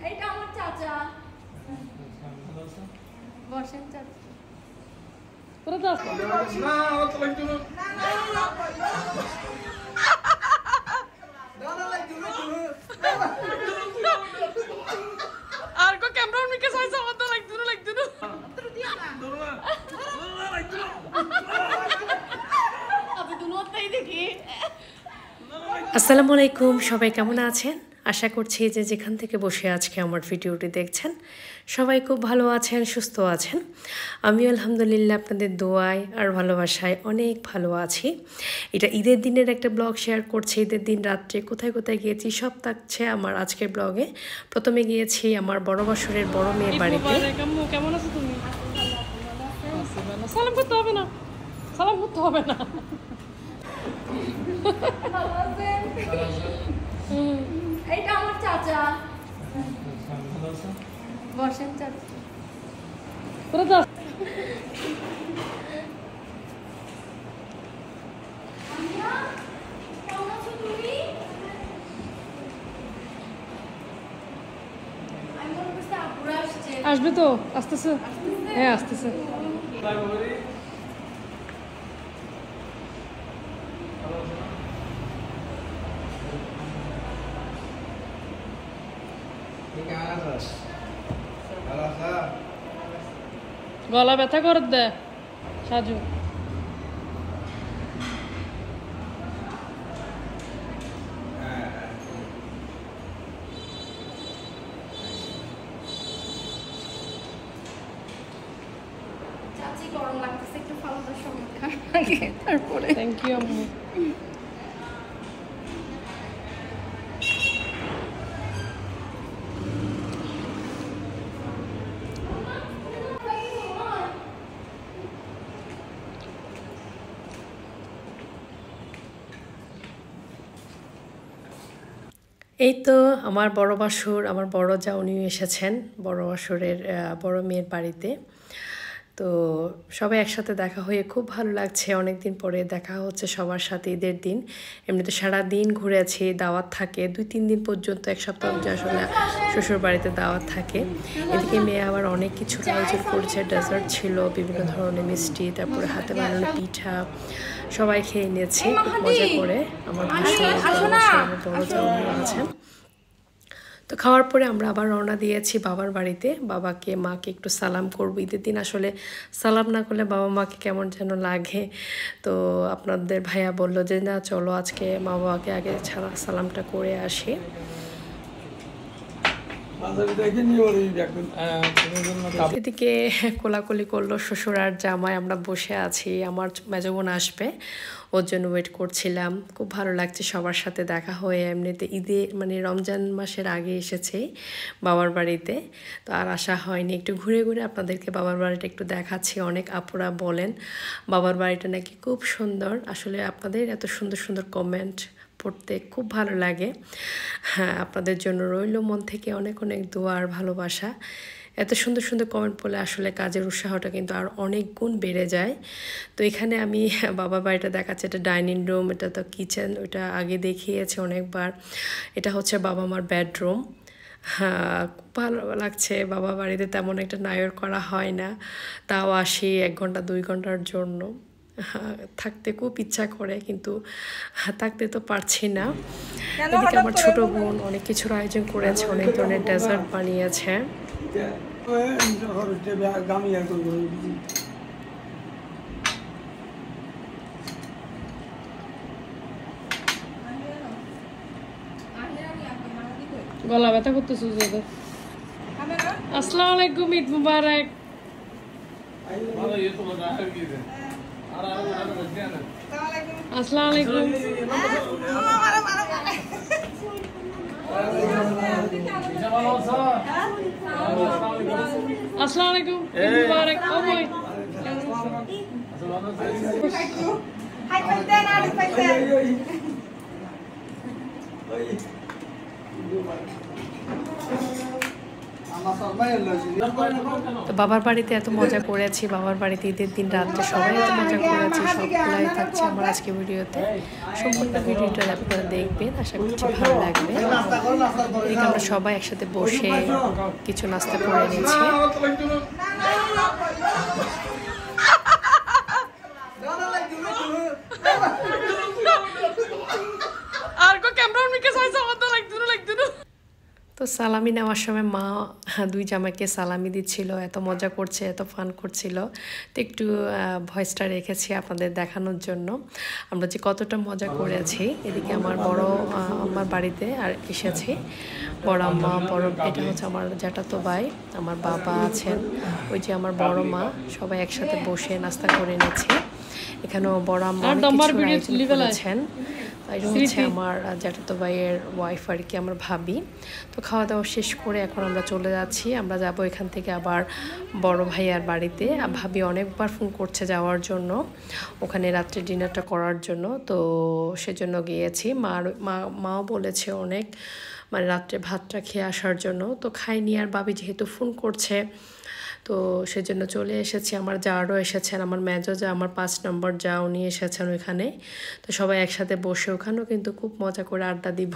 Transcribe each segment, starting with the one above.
এইটা আমার চাচা বসেন চাচা পুরো দাস না তো লাগতো না আর কো ক্যামেরা মিকে সাইজ আমার তো লাগতো না তোর দিও না লাগতো না আপনি দুনোটাই দেখি। আসসালামু আলাইকুম, সবাই কেমন আছেন? আশা করছি যে যেখান থেকে বসে আজকে আমার ভিডিওটি দেখছেন সবাই খুব ভালো আছেন, সুস্থ আছেন। আমি আলহামদুলিল্লাহ আপনাদের দোয়ায় আর ভালোবাসায় অনেক ভালো আছি। এটা ঈদের দিনের একটা ব্লগ শেয়ার করছি। ঈদের দিন রাত্রে কোথায় কোথায় গিয়েছি সব থাকছে আমার আজকের ব্লগে। প্রথমে গিয়েছি আমার বড় বাসুরের বড় মেয়ের বাড়িতে। কেমন আছো তুমি? সালাম করতে হবে না, সালাম করতে হবে না। এইটা আমার চাচা বসেন চাচা পুরো দাস আসবে তো, আসতেছে। হ্যাঁ আসতেছে। গলা ব্যথা করে দে সাজু। চাচি গরম লাগতেছে, একটু ফালুদার সঙ্গে খান আগে তারপরে। থ্যাংক ইউ আম্মু। এই তো আমার বড় বাসুর, আমার বড় যা, উনিও এসেছেন বড় বাসুরের বড় মেয়ের বাড়িতে। তো সবাই একসাথে দেখা হয়ে খুব ভালো লাগছে। অনেক দিন পরে দেখা হচ্ছে সবার সাথে ঈদের দিন। এমনিতে সারা দিন ঘুরেছি, দাওয়াত থাকে 2-3 দিন পর্যন্ত, এক সপ্তাহ আসলে শ্বশুর বাড়িতে দাওয়াত থাকে। এদিকে মেয়ে আবার অনেক কিছু আয়োজন করেছে, ডেজার্ট ছিল, বিভিন্ন ধরনের মিষ্টি, তারপরে হাতে বানানো পিঠা, সবাই খেয়ে নিয়েছি খুব মজা করে। আমার ভাসুর, আমার বড় জামাই আছেন। তো খাওয়ার পরে আমরা আবার রওনা দিয়েছি বাবার বাড়িতে। বাবাকে মাকে একটু সালাম করবো। ঈদের দিন আসলে সালাম না করলে বাবা মাকে কেমন যেন লাগে। তো আপনাদের ভাইয়া বলল যে না চলো আজকে মা বাবাকে আগে সালামটা করে আসি। এদিকে কোলাকুলি করলো শ্বশুর আর জামাই, আমরা বসে আছি। আমার মেজো বোন আসবে, ওর জন্য ওয়েট করছিলাম। খুব ভালো লাগছে সবার সাথে দেখা হয়ে। এমনিতে ঈদে মানে রমজান মাসের আগে এসেছি বাবার বাড়িতে, তো আর আসা হয়নি। একটু ঘুরে ঘুরে আপনাদেরকে বাবার বাড়িটা একটু দেখাচ্ছি। অনেক আপুরা বলেন বাবার বাড়িটা নাকি খুব সুন্দর। আসলে আপনাদের এত সুন্দর সুন্দর কমেন্ট পড়তে খুব ভালো লাগে। হ্যাঁ, আপনাদের জন্য রইল মন থেকে অনেক অনেক দোয়া আর ভালোবাসা। এত সুন্দর সুন্দর কমেন্ট পড়লে আসলে কাজের উৎসাহটা কিন্তু আর অনেক গুণ বেড়ে যায়। তো এখানে আমি বাবা বাড়িটা দেখাচ্ছি। এটা ডাইনিং রুম, এটা তো কিচেন, ওটা আগে দেখিয়েছে অনেকবার। এটা হচ্ছে বাবা মার বেডরুম। হ্যাঁ, খুব ভালো লাগছে। বাবা বাড়িতে তেমন একটা নায়র করা হয় না, তাও আসি 1 ঘন্টা 2 ঘন্টার জন্য। থাকতে খুব ইচ্ছা করে কিন্তু থাকতে তো পারছি না। এদিকে আমার ছোট বোন অনেক কিছুর আয়োজন করেছে, অনেক ধরনের ডেজার্ট বানিয়েছে। গলা ব্যথা করতেছে। আসসালামু আলাইকুম, ঈদ মুবারক। আসসালামু আলাইকুম। আসসালামু আলাইকুম, ঈদ মুবারক। ও ভাই হাই পাইতে না পাইতে। তো বাবার বাড়িতে এত মজা করেছি, বাবার বাড়িতে ঈদের দিন রাত্রে সবাই এত মজা করেছি, সবগুলাই থাকছে আমার আজকে ভিডিওতে। সম্পূর্ণ ভিডিওটা আপনারা দেখবেন, আশা করছি ভালো লাগবে। এদিকে আমরা সবাই একসাথে বসে কিছু নাস্তা করে নিয়েছি। তো সালামি নেওয়ার সময় মা দুই জামাইকে সালামি দিচ্ছিল, এত মজা করছে, এত ফান করছিল। তো একটু ভয়েসটা রেখেছি আপনাদের দেখানোর জন্য আমরা যে কতটা মজা করেছি। এদিকে আমার আমার বাড়িতে আর এসেছি বড় আম্মা, এটা হচ্ছে আমার জ্যাঠাতো ভাই, আমার বাবা আছেন, ওই যে আমার বড় মা, সবাই একসাথে বসে নাস্তা করে নিয়েছি। এখানেও বড় আম্মা করেছেন। এটা হচ্ছে আমার জ্যাঠাতো ভাইয়ের ওয়াইফ আর কি, আমার ভাবি। তো খাওয়া দাওয়া শেষ করে এখন আমরা চলে যাচ্ছি। আমরা যাব এখান থেকে আবার বড় ভাইয়ার বাড়িতে। ভাবি অনেকবার ফোন করছে যাওয়ার জন্য, ওখানে রাত্রে ডিনারটা করার জন্য। তো সেজন্য গিয়েছি। মাও বলেছে অনেক, মানে রাত্রে ভাতটা খেয়ে আসার জন্য। তো খাইনি, আর ভাবি যেহেতু ফোন করছে তো সেজন্য চলে এসেছি। আমার জারও এসেছেন, আমার মেজো যা, আমার 5 নম্বর যা, উনি এসেছেন ওইখানে। তো সবাই একসাথে বসে ওখানেও কিন্তু খুব মজা করে আড্ডা দিব।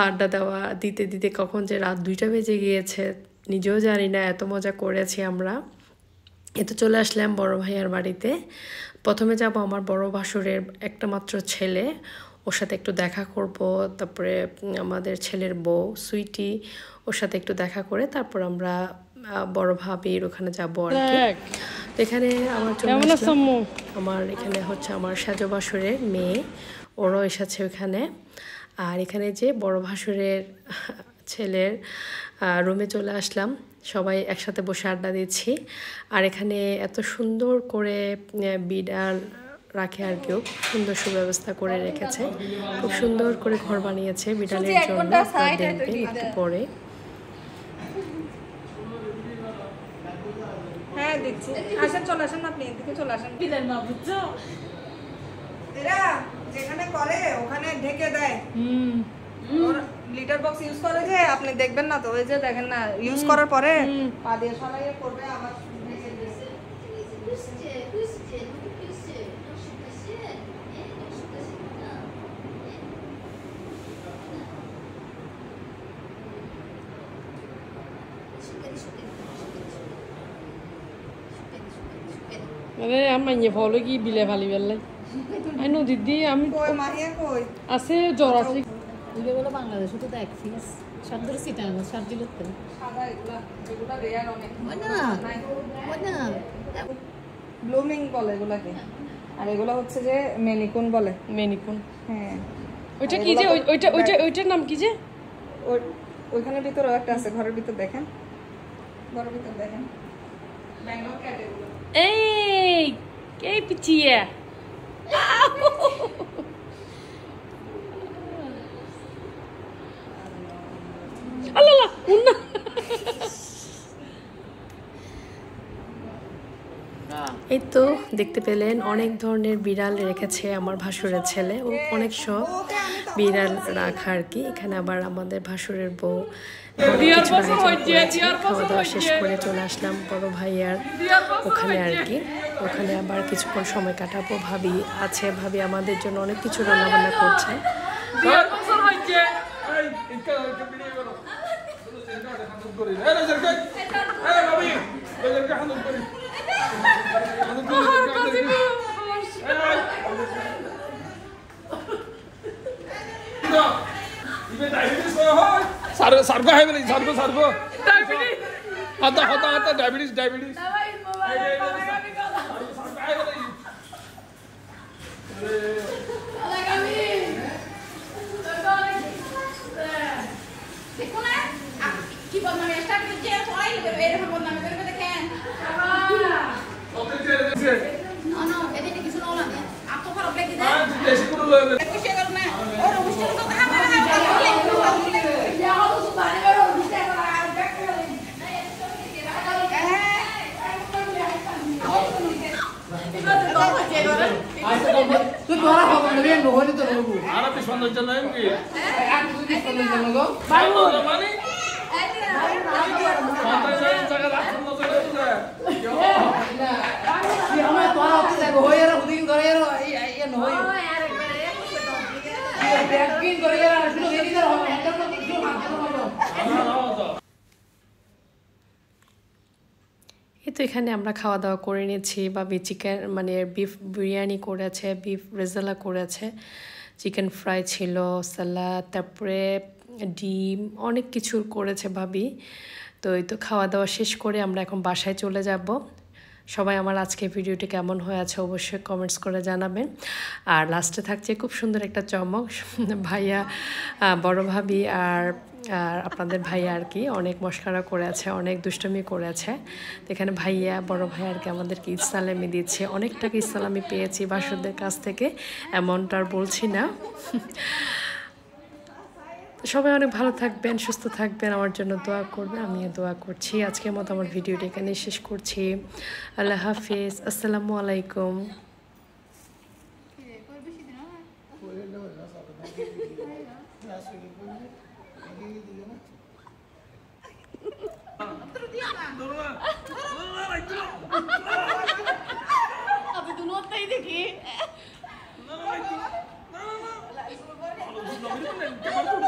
আড্ডা দেওয়া দিতে দিতে কখন যে রাত 2টা বেজে গিয়েছে নিজেও জানি না, এত মজা করেছি আমরা। এতে চলে আসলাম বড় ভাইয়ার বাড়িতে। প্রথমে যাব আমার বড় ভাসুরের একটা মাত্র ছেলে, ওর সাথে একটু দেখা করব। তারপরে আমাদের ছেলের বউ সুইটি, ওর সাথে একটু দেখা করে তারপর আমরা বড় ভাবির ওখানে যাবো আর কি। তো এখানে আমার এখানে হচ্ছে আমার সাজো ভাসুরের মেয়ে, ওরও এসেছে ওখানে। আর এখানে যে বড় ভাসুরের ছেলের রুমে চলে আসলাম, সবাই একসাথে বসে আড্ডা দিচ্ছি। আর এখানে এত সুন্দর করে বিড়াল রাখে আর কেউ সুন্দর সুব্যবস্থা করে রেখেছে, খুব সুন্দর করে ঘর বানিয়েছে বিড়ালের জন্য। দেখবেন একটু পরে। হ্যাঁ দেখছি, আসেন, চলে আসেন, আপনি এদিকে চলে আসেন। বিলের মা বুঝছো, এরা যেখানে করে ওখানে ঢেকে দেয়। লিটার বক্স ইউজ করে যে, আপনি দেখবেন না তো, ওই যে দেখেন না, ইউজ করার পরে পা দিয়ে সরাইয়ে করবে আবার। আরে আমার ইয়ে ফলো কি বিলে ফালি বেলাই আই নো দিদি আমি কই মাহিয়া কই আছে জ্বর আছে দিলে বলে বাংলাদেশ তো এক ফিস সব ধরে সিটার না সব দিল তো সাদা এগুলা রেয়ার অনেক ওই না ব্লুমিং বলে এগুলাকে, আর এগুলা হচ্ছে যে মেনিকুন বলে। মেনিকুন, হ্যাঁ। ওইটা কি যে ওইটার নাম কি যে ওইখানে ভিতরে একটা আছে, ঘরের ভিতর দেখেন, ঘরের ভিতর দেখেন, ব্যাঙ্গালোর ক্যাট এগুলো। এই পিচিয়ে আল্লাহ উন্না এই তো দেখতে পেলেন অনেক ধরনের বিড়াল রেখেছে আমার ভাসুরের ছেলে, ও অনেক সব বিড়াল রাখা আর কি। এখানে আবার আমাদের ভাসুরের বউ খাওয়া দাওয়া শেষ করে চলে আসলাম বড় ভাইয়ার ওখানে আর কি। ওখানে আবার কিছুক্ষণ সময় কাটাবো। ভাবি আছে, ভাবি আমাদের জন্য অনেক কিছু রান্না বান্না করছে। সার্গো হয় বলে সার্গো ডায়াবেটিস হাতা ডায়াবেটিস কি বল মানে স্টার্ট করে যে সবাই এরকম বল নামে করে দেখেন না এদিকে কিছু না লাগে আপ তো খারাপ লাগি যায় দেশি কোনো লাগে খুশি কর না ওর খুশি তো খাবার ইয়া হলো সুপারি ওর খুশি কর আর ব্যাক করে তুই ধরা হবে না রে নহলি তো নবু আর আপনি সৌন্দর্য নয় কি আর তুই সৌন্দর্য নগো বাবু মানে জায়গা রাখুন না Si ama toara hote jago hoy era huding dore era ai noy. Backing dore era শুধু এই দিকে হবে এটা তো কিছু মানতে হবে। এই তো এখানে আমরা খাওয়া দাওয়া করে নিয়েছি ভাবি চিকেন মানে বিফ বিরিয়ানি করেছে বিফ রেজালা করেছে চিকেন ফ্রাই ছিল সালাদ তারপরে ডিম অনেক কিছু করেছে ভাবি তো এই তো খাওয়া দাওয়া শেষ করে আমরা এখন বাসায় চলে যাব সবাই আমার আজকে ভিডিওটি কেমন হয়েছে অবশ্যই কমেন্টস করে জানাবেন আর লাস্টে থাকছে খুব সুন্দর একটা চমক ভাইয়া বড় ভাবি আর আপনাদের ভাইয়া আর কি অনেক মশকরা করেছে অনেক দুষ্টুমি করেছে তো এখানে ভাইয়া বড় ভাই আর কি আমাদেরকে ইসলামি দিচ্ছে অনেক টাকা ইসলামি পেয়েছি বাসুদের কাছ থেকে অ্যামাউন্ট আর বলছি না সবাই অনেক ভালো থাকবেন সুস্থ থাকবেন আমার জন্য দোয়া করবেন আমিও দোয়া করছি আজকের মতো আমার ভিডিওটি এখানে শেষ করছি আল্লাহ হাফিজ আসসালামু আলাইকুম Abi tu no te দেখি No,